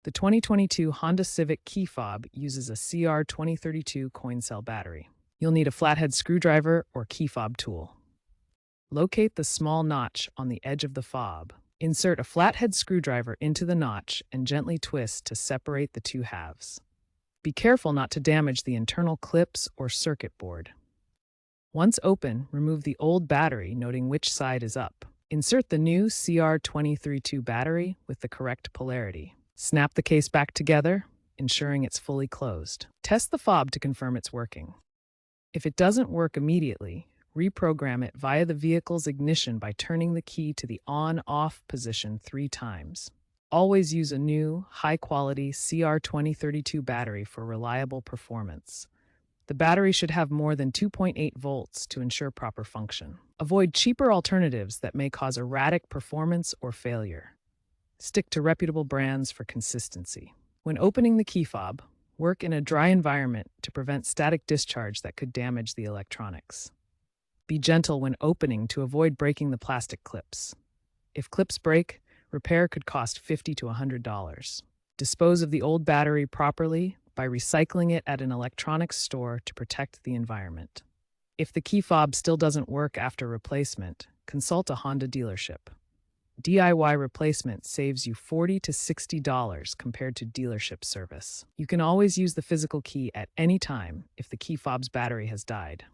The 2022 Honda Civic key fob uses a CR2032 coin cell battery. You'll need a flathead screwdriver or key fob tool. Locate the small notch on the edge of the fob. Insert a flathead screwdriver into the notch and gently twist to separate the two halves. Be careful not to damage the internal clips or circuit board. Once open, remove the old battery, noting which side is up. Insert the new CR2032 battery with the correct polarity. Snap the case back together, ensuring it's fully closed. Test the fob to confirm it's working. If it doesn't work immediately, reprogram it via the vehicle's ignition by turning the key to the on-off position 3 times. Always use a new, high-quality CR2032 battery for reliable performance. The battery should have more than 2.8 volts to ensure proper function. Avoid cheaper alternatives that may cause erratic performance or failure. Stick to reputable brands for consistency. When opening the key fob, work in a dry environment to prevent static discharge that could damage the electronics. Be gentle when opening to avoid breaking the plastic clips. If clips break, repair could cost $50 to $100. Dispose of the old battery properly by recycling it at an electronics store to protect the environment. If the key fob still doesn't work after replacement, consult a Honda dealership. DIY replacement saves you $40 to $60 compared to dealership service. You can always use the physical key at any time if the key fob's battery has died.